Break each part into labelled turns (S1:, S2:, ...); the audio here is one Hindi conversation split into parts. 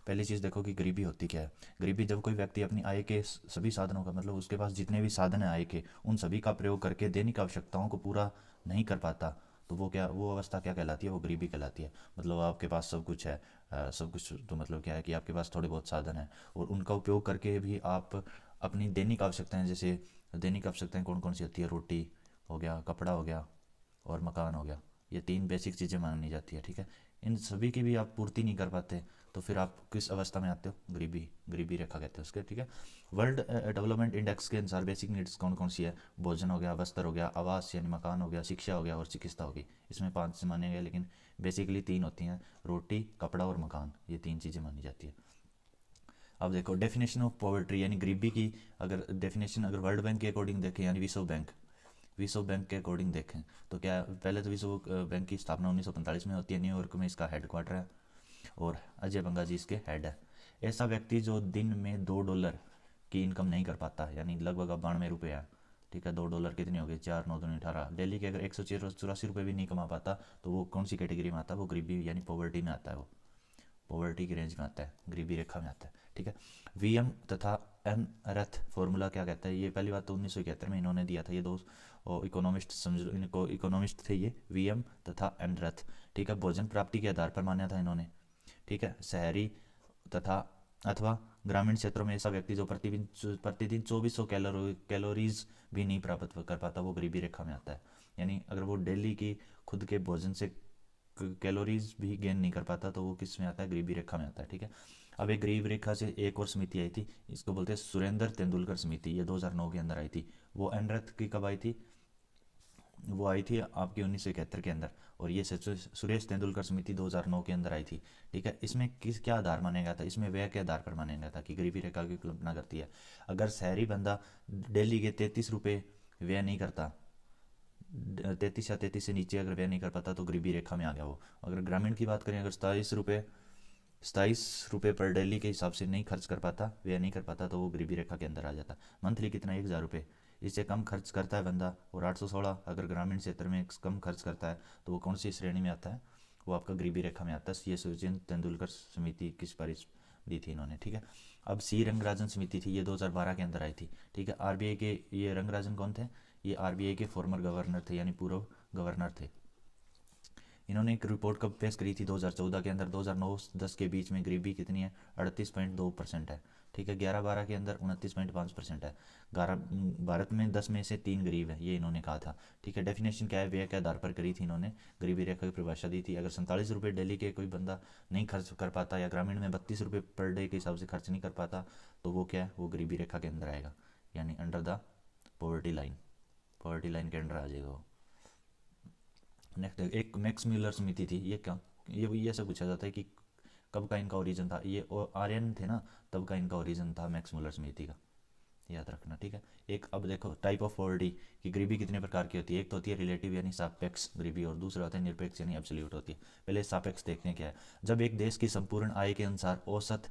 S1: पहली चीज़ देखो कि गरीबी होती क्या है। गरीबी जब कोई व्यक्ति अपनी आय के सभी साधनों का, मतलब उसके पास जितने भी साधन है आय के, उन सभी का प्रयोग करके दैनिक आवश्यकताओं को पूरा नहीं कर पाता, तो वो अवस्था क्या कहलाती है? वो गरीबी कहलाती है। मतलब आपके पास सब कुछ है, सब कुछ, तो मतलब क्या है कि आपके पास थोड़े बहुत साधन हैं और उनका उपयोग करके भी आप अपनी दैनिक आवश्यकताएं, जैसे दैनिक आवश्यकताएं कौन कौन सी होती है? रोटी हो गया, कपड़ा हो गया और मकान हो गया। ये तीन बेसिक चीज़ें मानी जाती है, ठीक है। इन सभी की भी आप पूर्ति नहीं कर पाते, तो फिर आप किस अवस्था में आते हो? गरीबी, गरीबी रेखा कहते हैं उसके, ठीक है। वर्ल्ड डेवलपमेंट इंडेक्स के अनुसार बेसिक नीड्स कौन कौन सी है? भोजन हो गया, वस्त्र हो गया, आवास यानी मकान हो गया, शिक्षा हो गया और चिकित्सा होगी। इसमें पांच से माने गए, लेकिन बेसिकली तीन होती हैं, रोटी, कपड़ा और मकान, ये तीन चीज़ें मानी जाती है। अब देखो डेफिनेशन ऑफ पॉवर्टी यानी गरीबी की, अगर डेफिनेशन अगर वर्ल्ड बैंक के अकॉर्डिंग देखें, यानी विश्व बैंक के अकॉर्डिंग देखें, तो क्या पहले तो विश्व बैंक की स्थापना 1945 में होती है, न्यूयॉर्क में इसका हेडक्वार्टर है और अजय बंगा जी इसके हेड है। ऐसा व्यक्ति जो दिन में $2 की इनकम नहीं कर पाता, यानी लगभग अब 92 रुपये है, ठीक है। $2 कितने हो गए? 4 9 2 18। डेली के अगर 184 रुपये भी नहीं कमा पाता, तो वो कौन सी कैटेगरी में आता है? वो गरीबी यानी पॉवर्टी में आता है, वो पॉवर्टी की रेंज में आता है, गरीबी रेखा में आता है, ठीक है। वीएम तथा एन रथ फॉर्मूला क्या कहता है? ये पहली बात तो 1971 में इन्होंने दिया था, ये दो इकोनॉमिस्ट, समझ इनको, इकोनॉमिस्ट थे ये, वीएम तथा एन रथ, ठीक है। भोजन प्राप्ति के आधार पर माना था इन्होंने, ठीक है। शहरी तथा अथवा ग्रामीण क्षेत्रों में ऐसा व्यक्ति जो प्रतिदिन 2400 कैलोरीज भी नहीं प्राप्त कर पाता, वो गरीबी रेखा में आता है। यानी अगर वो डेली की खुद के भोजन से कैलोरीज भी गेन नहीं कर पाता, तो वो किस में आता है? गरीबी रेखा में आता है, ठीक है। अब एक गरीब रेखा से एक और समिति आई थी, इसको बोलते हैं सुरेंद्र तेंदुलकर समिति, ये 2009 के अंदर आई थी। वो एनरथ की कब आई थी? वो आई थी आपकी 1971 के अंदर। और ये सुरेश तेंदुलकर समिति 2009 के अंदर आई थी, ठीक है। इसमें किस क्या आधार माना गया था? इसमें व्यय के आधार पर माना गया था कि गरीबी रेखा की कल्पना करती है। अगर शहरी बंदा डेली के 33 रुपये व्यय नहीं करता, 33 या 33 से नीचे अगर व्यय नहीं कर पाता, तो गरीबी रेखा में आ गया वो। अगर ग्रामीण की बात करें, अगर 27 रुपये पर डेली के हिसाब से नहीं खर्च कर पाता, व्यय नहीं कर पाता, तो वो गरीबी रेखा के अंदर आ जाता। मंथली कितना? 1,000 रुपये। इससे कम खर्च करता है बंदा, और 816 अगर ग्रामीण क्षेत्र में कम खर्च करता है, तो वो कौन सी श्रेणी में आता है? वो आपका गरीबी रेखा में आता है। ये सचिन तेंदुलकर समिति की सिफारिश दी थी इन्होंने, ठीक है। अब सी रंगराजन समिति थी, ये 2012 के अंदर आई थी, ठीक है। आरबीआई के ये रंगराजन कौन थे? ये आरबीआई के फॉर्मर गवर्नर थे, यानी पूर्व गवर्नर थे। इन्होंने एक रिपोर्ट कब पेश करी थी? 2014 के अंदर। 2009-10 के बीच में गरीबी कितनी है? 38.2% है, ठीक है। 11-12 के अंदर 29.5% है। भारत में 10 में से 3 गरीब है, ये इन्होंने कहा था, ठीक है। डेफिनेशन क्या है? व्यय के आधार पर करी थी इन्होंने, गरीबी रेखा की परिभाषा दी थी। अगर 47 रुपये डेली के कोई बंदा नहीं खर्च कर पाता, या ग्रामीण में 32 रुपये पर डे के हिसाब से खर्च नहीं कर पाता, तो वो क्या है? वो गरीबी रेखा के अंदर आएगा, यानी under the poverty line, poverty line के अंडर आ जाएगा वो। नेक्स्ट एक मैक्स म्यूलर समिति थी, ये क्या, ये ऐसा पूछा जाता है कि कब का इनका ओरिजिन था? ये आर्यन थे ना, तब का इनका ओरिजिन था मैक्स म्यूलर समिति का, याद रखना, ठीक है। एक अब देखो टाइप ऑफ पॉवर्टी कि गरीबी कितने प्रकार की होती है। एक तो होती है रिलेटिव यानी सापेक्ष गरीबी, और दूसरा होता है निरपेक्ष यानी एब्सोल्यूट होती है। पहले सापेक्ष देखते हैं क्या है। जब एक देश की संपूर्ण आय के अनुसार औसत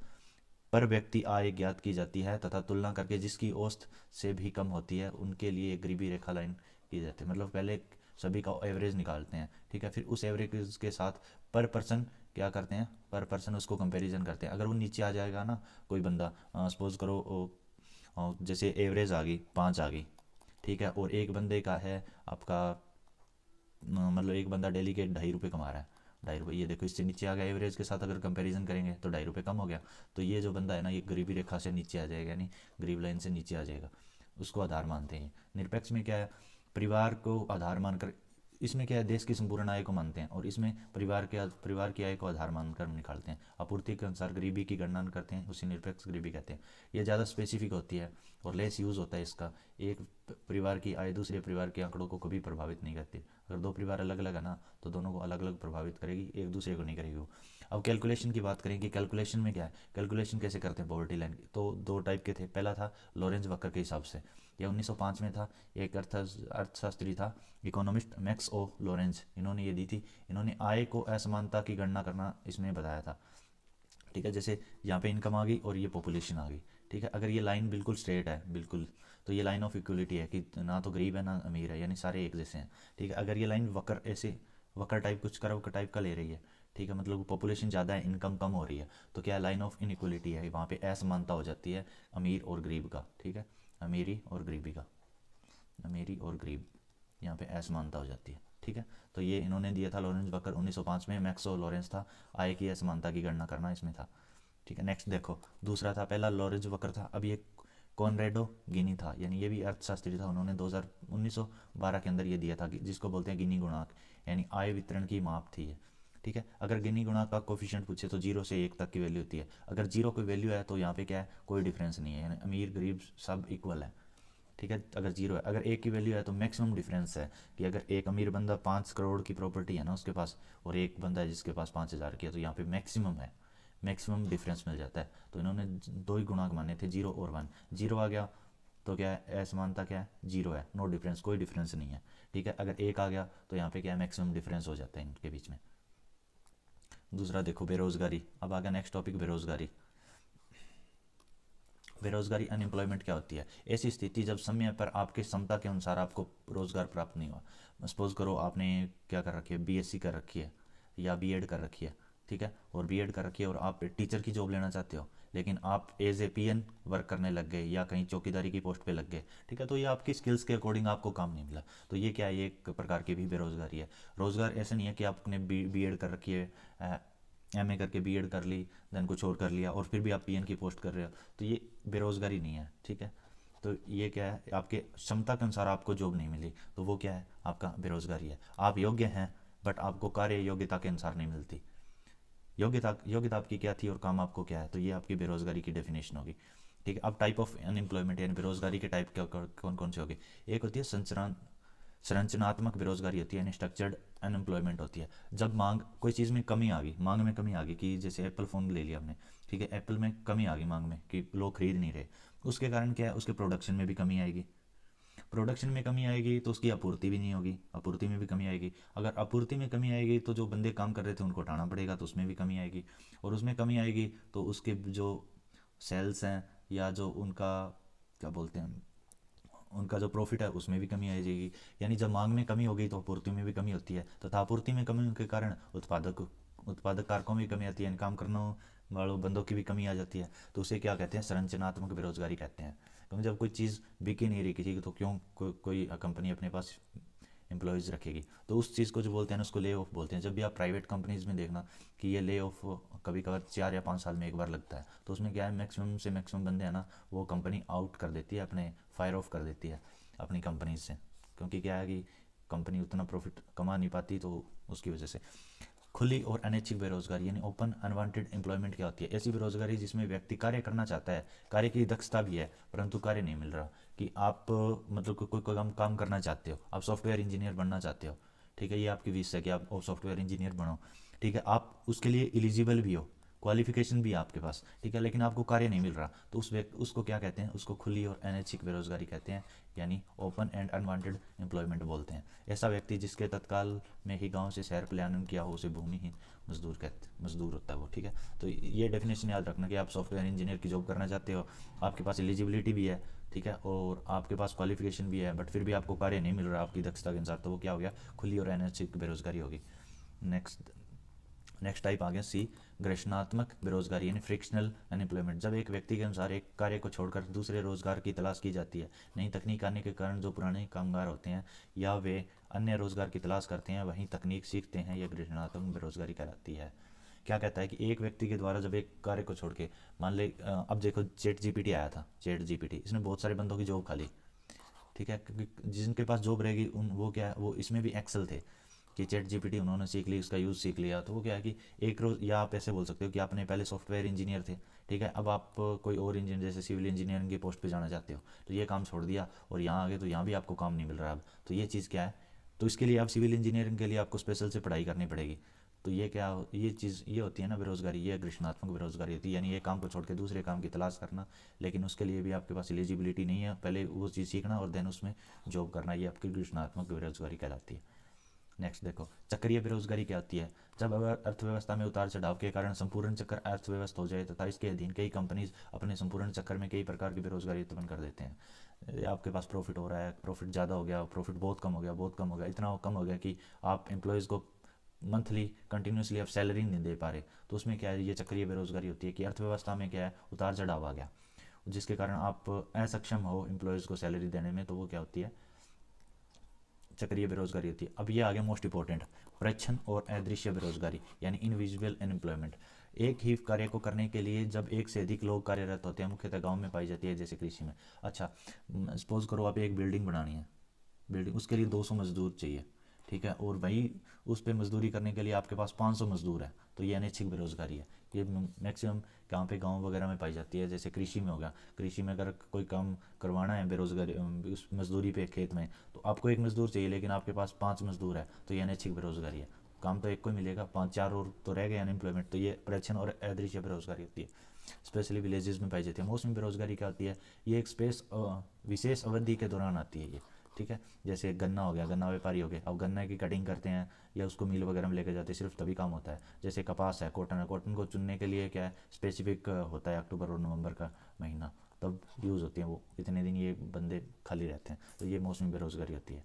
S1: पर व्यक्ति आय ज्ञात की जाती है तथा तुलना करके जिसकी औसत से भी कम होती है, उनके लिए गरीबी रेखा लाइन की जाती है। मतलब पहले सभी का एवरेज निकालते हैं, ठीक है। फिर उस एवरेज के साथ पर पर्सन क्या करते हैं? पर पर्सन उसको कंपैरिजन करते हैं। अगर वो नीचे आ जाएगा ना कोई बंदा, सपोज करो जैसे एवरेज आ गई 5 आ गई, ठीक है, और एक बंदे का है आपका, मतलब एक बंदा डेली के 2.5 रुपये कमा रहा है, 2.5 रुपये, ये देखो इससे नीचे आ गया। एवरेज के साथ अगर कंपैरिजन करेंगे तो 2.5 रुपये कम हो गया, तो ये जो बंदा है ना, ये गरीबी रेखा से नीचे आ जाएगा, यानी गरीब लाइन से नीचे आ जाएगा, उसको आधार मानते हैं। निरपेक्ष में क्या है? परिवार को आधार मानकर, इसमें क्या है? देश की संपूर्ण आय को मानते हैं, और इसमें परिवार की आय को आधार मानकर निकालते हैं। आपूर्ति के अनुसार गरीबी की गणना करते हैं, उसी निरपेक्ष गरीबी कहते हैं। ये ज़्यादा स्पेसिफिक होती है और लेस यूज़ होता है इसका। एक परिवार की आय दूसरे परिवार के आंकड़ों को कभी प्रभावित नहीं करती। अगर दो परिवार अलग अलग है ना, तो दोनों को अलग अलग प्रभावित करेगी, एक दूसरे को नहीं करेगी वो। अब कैलकुलेशन की बात करें कि कैलकुलेशन में क्या है, कैलकुलेशन कैसे करते हैं पॉवर्टी लाइन की, तो दो टाइप के थे। पहला था लॉरेंज वक्र के हिसाब से, यह 1905 में था। एक अर्थशास्त्री था, इकोनॉमिस्ट मैक्स ओ लॉरेंज, इन्होंने ये दी थी। इन्होंने आय को असमानता की गणना करना इसमें बताया था, ठीक है। जैसे यहाँ पे इनकम आ गई और ये पॉपुलेशन आ गई, ठीक है। अगर ये लाइन बिल्कुल स्ट्रेट है, बिल्कुल, तो ये लाइन ऑफ इक्वलिटी है कि ना तो गरीब है ना अमीर है, यानी सारे एक जैसे हैं, ठीक है। अगर ये लाइन वक्र ऐसे वक्र टाइप कुछ कर्व टाइप का ले रही है, ठीक है, मतलब पॉपुलेशन ज़्यादा है, इनकम कम हो रही है, तो क्या लाइन ऑफ इनइक्वलिटी है, वहाँ पे असमानता हो जाती है अमीर और गरीब का। ठीक है, अमीरी और गरीबी का, अमीरी और गरीब, यहाँ पे असमानता हो जाती है। ठीक है, तो ये इन्होंने दिया था लॉरेंस वकर 1905 में, मैक्स और लॉरेंस था, आय की असमानता की गणना करना इसमें था। ठीक है, नेक्स्ट देखो, दूसरा था, पहला लॉरेंस वकर था, अब ये कॉनरेडो गिनी था, यानी ये भी अर्थशास्त्री था, उन्होंने 1912 के अंदर ये दिया था जिसको बोलते हैं गिनी गुणांक, यानी आय वितरण की माप थी ये। ठीक है, अगर गिनी गुणांक का कोफिशिएंट पूछे तो 0 से 1 तक की वैल्यू होती है, अगर 0 कोई वैल्यू है तो यहाँ पे क्या है, कोई डिफरेंस नहीं है, यानी अमीर गरीब सब इक्वल है। ठीक है, अगर 0 है, अगर 1 की वैल्यू है तो मैक्सिमम डिफरेंस है, कि अगर एक अमीर बंदा 5 करोड़ की प्रॉपर्टी है ना उसके पास, और एक बंदा है जिसके पास 5,000 की है, तो यहाँ पे मैक्सिमम है, मैक्सिमम डिफरेंस मिल जाता है। तो इन्होंने दो ही गुणांक माने थे, 0 और 1, 0 आ गया तो क्या है, असमानता क्या है, 0 है, नो डिफरेंस, कोई डिफरेंस नहीं है। ठीक है, अगर 1 आ गया तो यहाँ पे क्या है, मैक्सिमम डिफरेंस हो जाता है इनके बीच में। दूसरा देखो, बेरोजगारी, अब आ गया नेक्स्ट टॉपिक, बेरोजगारी। बेरोजगारी अनएम्प्लॉयमेंट क्या होती है, ऐसी स्थिति जब समय पर आपके क्षमता के अनुसार आपको रोजगार प्राप्त नहीं हुआ। सपोज करो आपने क्या कर रखी है, बीएससी कर रखी है या बीएड कर रखी है। ठीक है, और बीएड कर रखी है और आप टीचर की जॉब लेना चाहते हो, लेकिन आप एज ए पीएन वर्क करने लग गए या कहीं चौकीदारी की पोस्ट पे लग गए। ठीक है, तो ये आपकी स्किल्स के अकॉर्डिंग आपको काम नहीं मिला, तो ये क्या है, ये एक प्रकार की भी बेरोजगारी है। रोजगार ऐसा नहीं है कि आपने बीएड कर रखी है, एमए करके बीएड कर ली, देन कुछ और कर लिया और फिर भी आप पीएन की पोस्ट कर रहे हो, तो ये बेरोजगारी नहीं है। ठीक है, तो ये क्या है, आपके क्षमता के अनुसार आपको जॉब नहीं मिली, तो वो क्या है, आपका बेरोजगारी है। आप योग्य हैं बट आपको कार्य योग्यता के अनुसार नहीं मिलती, योग्यता योग्यता आपकी क्या थी और काम आपको क्या है, तो ये आपकी बेरोजगारी की डेफिनेशन होगी। ठीक है, अब टाइप ऑफ अनएम्प्लॉयमेंट यानी बेरोजगारी के टाइप क्या कौन कौन से होगी। एक होती है संरचनात्मक बेरोजगारी होती है, यानी स्ट्रक्चर्ड अनएम्प्लॉयमेंट होती है, जब मांग, कोई चीज़ में कमी आ गई, मांग में कमी आ गई, कि जैसे एप्पल फ़ोन ले लिया हमने। ठीक है, एप्पल में कमी आ गई मांग में, कि लोग खरीद नहीं रहे, उसके कारण क्या है, उसके प्रोडक्शन में भी कमी आएगी, प्रोडक्शन में कमी आएगी तो उसकी आपूर्ति भी नहीं होगी, आपूर्ति में भी कमी आएगी, अगर आपूर्ति में कमी आएगी तो जो बंदे काम कर रहे थे उनको हटाना पड़ेगा, तो उसमें भी कमी आएगी, और उसमें कमी आएगी तो उसके जो सेल्स हैं या जो उनका क्या बोलते हैं, उनका जो प्रॉफिट है उसमें भी कमी आ जाएगी। यानी जब मांग में कमी होगी तो आपूर्ति में भी कमी होती है, तथा आपूर्ति में कमी के कारण उत्पादक कारकों में भी कमी आती है, यानी काम करने वालों बंदों की भी कमी आ जाती है, तो उसे क्या कहते हैं, संरचनात्मक बेरोजगारी कहते हैं। क्योंकि जब कोई चीज़ बिक ही नहीं रही किसी की, तो क्यों कोई कंपनी अपने पास एम्प्लॉयज़ रखेगी, तो उस चीज़ को जो बोलते हैं ना उसको ले ऑफ बोलते हैं। जब भी आप प्राइवेट कंपनीज़ में देखना कि ये ले ऑफ कभी कभार 4 या 5 साल में एक बार लगता है, तो उसमें क्या है, मैक्सिमम से मैक्सिमम बंदे हैं ना वो कंपनी आउट कर देती है, अपने फायर ऑफ कर देती है अपनी कंपनीज से, क्योंकि क्या है कि कंपनी उतना प्रॉफिट कमा नहीं पाती, तो उसकी वजह से। खुली और अनैच्छिक बेरोजगारी यानी ओपन अनवांटेड एम्प्लॉयमेंट क्या होती है, ऐसी बेरोजगारी जिसमें व्यक्ति कार्य करना चाहता है, कार्य की दक्षता भी है परंतु कार्य नहीं मिल रहा, कि आप मतलब कोई काम करना चाहते हो, आप सॉफ्टवेयर इंजीनियर बनना चाहते हो। ठीक है, ये आपकी विश है कि आप सॉफ्टवेयर इंजीनियर बनो। ठीक है, आप उसके लिए एलिजिबल भी हो, क्वालिफिकेशन भी है आपके पास, ठीक है, लेकिन आपको कार्य नहीं मिल रहा, तो उस व्यक्ति उसको क्या कहते हैं, उसको खुली और अनैच्छिक बेरोजगारी कहते हैं, यानी ओपन एंड अनवांटेड एम्प्लॉयमेंट बोलते हैं। ऐसा व्यक्ति जिसके तत्काल में ही गांव से शहर पलायन किया हो उसे भूमिहीन मजदूर होता है वो। ठीक है, तो ये डेफिनेशन याद रखना कि आप सॉफ्टवेयर इंजीनियर की जॉब करना चाहते हो, आपके पास एलिजिबिलिटी भी है, ठीक है, और आपके पास क्वालिफिकेशन भी है, बट फिर भी आपको कार्य नहीं मिल रहा आपकी दक्षता के अनुसार, तो वो क्या हो गया, खुली और अनैच्छिक बेरोजगारी होगी। नेक्स्ट नेक्स्ट टाइप आ गया सी, घर्षणात्मक बेरोजगारी यानी फ्रिक्शनल अनएम्प्लॉयमेंट, जब एक व्यक्ति के अनुसार एक कार्य को छोड़कर दूसरे रोजगार की तलाश की जाती है। नई तकनीक आने के कारण जो पुराने कामगार होते हैं या वे अन्य रोजगार की तलाश करते हैं वहीं तकनीक सीखते हैं, यह घर्षणात्मक बेरोजगारी कहलाती है। क्या कहता है कि एक व्यक्ति के द्वारा जब एक कार्य को छोड़ के, मान ले अब देखो चैट जीपीटी आया था, चैट जीपीटी इसने बहुत सारे बंदों की जॉब खा ली। ठीक है, क्योंकि जिनके पास जॉब रहेगी उन वो क्या है, वो इसमें भी एक्सेल थे, कि चैट जीपीटी उन्होंने सीख ली, उसका यूज़ सीख लिया, तो वो क्या है कि एक रोज़, या आप ऐसे बोल सकते हो कि आपने पहले सॉफ्टवेयर इंजीनियर थे, ठीक है, अब आप कोई और इंजीनियर जैसे सिविल इंजीनियरिंग की पोस्ट पे जाना चाहते हो, तो ये काम छोड़ दिया और यहाँ आ गए, तो यहाँ भी आपको काम नहीं मिल रहा अब, तो ये चीज़ क्या है, तो इसके लिए आप सिविल इंजीनियरिंग के लिए आपको स्पेशल से पढ़ाई करनी पड़ेगी। तो ये क्या, ये चीज़ ये होती है ना बेरोजगारी, ये घर्षणात्मक बेरोजगारी होती है, यानी ये काम को छोड़ के दूसरे काम की तलाश करना, लेकिन उसके लिए भी आपके पास एलिजिबिलिटी नहीं है, पहले वो चीज़ सीखना और देन उसमें जॉब करना, ये आपकी घर्षणात्मक बेरोजगारी कहलाती है। नेक्स्ट देखो, चक्रीय बेरोजगारी क्या होती है, जब अगर अर्थव्यवस्था में उतार चढ़ाव के कारण संपूर्ण चक्र अर्थव्यवस्था हो जाए तथा इसके अधीन कई कंपनीज अपने संपूर्ण चक्कर में कई प्रकार की बेरोजगारी उत्पन्न कर देते हैं। आपके पास प्रॉफिट हो रहा है, प्रॉफिट ज़्यादा हो गया, प्रॉफिट बहुत कम हो गया, बहुत कम हो गया, इतना कम हो गया कि आप एम्प्लॉयज़ को मंथली कंटिन्यूसली आप सैलरी नहीं दे पा रहे, तो उसमें क्या है, ये चक्रीय बेरोजगारी होती है कि अर्थव्यवस्था में क्या है, उतार चढ़ाव आ गया, जिसके कारण आप असक्षम हो एम्प्लॉयज़ को सैलरी देने में, तो वो क्या होती है, चक्रीय बेरोजगारी होती है। अब ये आ गया मोस्ट इंपॉर्टेंट, प्रच्छन्न और अदृश्य बेरोजगारी यानी इनविजिबल अनएम्प्लॉयमेंट। एक ही कार्य को करने के लिए जब एक से अधिक लोग कार्यरत होते हैं, मुख्यतः गांव में पाई जाती है, जैसे कृषि में। अच्छा, सपोज करो आप एक बिल्डिंग बनानी है, बिल्डिंग, उसके लिए 200 मजदूर चाहिए, ठीक है, और वही उस पर मजदूरी करने के लिए आपके पास 500 मजदूर है, तो ये अनैच्छिक बेरोजगारी है। ये मैक्सिमम कहाँ पे, गांव वगैरह में पाई जाती है, जैसे कृषि में होगा। कृषि में अगर कोई काम करवाना है बेरोजगारी उस मजदूरी पे खेत में, तो आपको एक मजदूर चाहिए लेकिन आपके पास 5 मजदूर है, तो ये अनैच्छिक बेरोजगारी है। काम तो एक को ही मिलेगा, 5 4 और तो रह गए अनएम्प्लॉयमेंट, तो ये प्रच्छन्न और अदृश्य बेरोजगारी होती है, स्पेशली विलेजेस में पाई जाती है। मौसमी बेरोजगारी क्या होती है, ये एक विशेष अवधि के दौरान आती है ये, ठीक है। जैसे गन्ना हो गया, गन्ना व्यापारी हो गए, अब गन्ना की कटिंग करते हैं या उसको मिल वगैरह में लेके जाते हैं, सिर्फ तभी काम होता है। जैसे कपास है, कॉटन है, कॉटन को चुनने के लिए क्या है, स्पेसिफिक होता है अक्टूबर और नवंबर का महीना, तब यूज़ होती है वो, इतने दिन ये बंदे खाली रहते हैं, तो ये मौसमी बेरोजगारी होती है।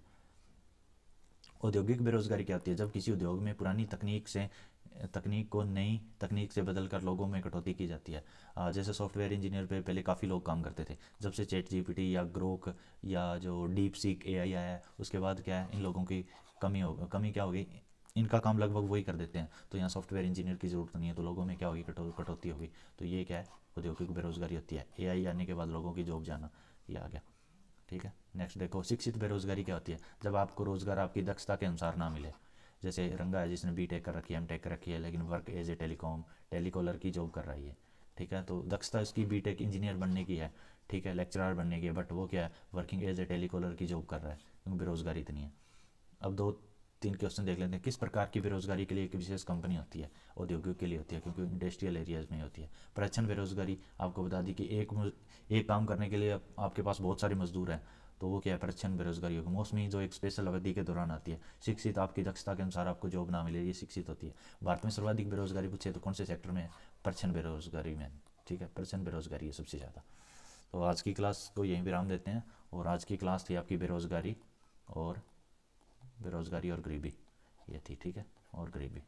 S1: औद्योगिक बेरोजगारी क्या होती है, जब किसी उद्योग में पुरानी तकनीक को नई तकनीक से बदलकर लोगों में कटौती की जाती है। जैसे सॉफ्टवेयर इंजीनियर पे पहले काफ़ी लोग काम करते थे, जब से चैट जीपीटी या ग्रोक या जो डीप सीक एआई आया है, उसके बाद क्या है, इन लोगों की कमी क्या हो गई, इनका काम लगभग वही कर देते हैं, तो यहाँ सॉफ्टवेयर इंजीनियर की ज़रूरत नहीं है, तो लोगों में क्या होगी, कटौती होगी। तो ये क्या है, औद्योगिक बेरोजगारी होती है, एआई आने के बाद लोगों की जॉब जाना, ये आ गया, ठीक है। नेक्स्ट देखो, शिक्षित बेरोजगारी क्या होती है, जब आपको रोजगार आपकी दक्षता के अनुसार ना मिले। जैसे रंगा है, जिसने बीटेक कर रखी है, एमटेक कर रखी है, लेकिन वर्क एज ए टेलीकॉलर की जॉब कर रही है, ठीक है, तो दक्षता इसकी बीटेक इंजीनियर बनने की है, ठीक है, लेक्चरर बनने की है, बट वो क्या है, वर्किंग एज ए टेलीकॉलर की जॉब कर रहा है, क्योंकि बेरोजगारी इतनी है। अब दो तीन क्वेश्चन देख लेते हैं, किस प्रकार की बेरोजगारी के लिए एक विशेष कंपनी होती है, औद्योगिक के लिए होती है, क्योंकि इंडस्ट्रियल एरियाज में होती है। प्रच्छन्न बेरोजगारी आपको बता दी कि एक काम करने के लिए आपके पास बहुत सारे मजदूर हैं, तो वो क्या है, प्रच्छन्न बेरोजगारी होगी। मौसमी जो एक स्पेशल अवधि के दौरान आती है। शिक्षित, आपकी दक्षता के अनुसार आपको जॉब ना मिले, ये शिक्षित होती है। भारत में सर्वाधिक बेरोजगारी पूछे तो कौन से सेक्टर में है, प्रच्छन्न बेरोजगारी में, ठीक है, प्रच्छन्न बेरोजगारी है सबसे ज़्यादा। तो आज की क्लास को यहीं विराम देते हैं, और आज की क्लास थी आपकी और गरीबी, ये थी, ठीक है, और गरीबी।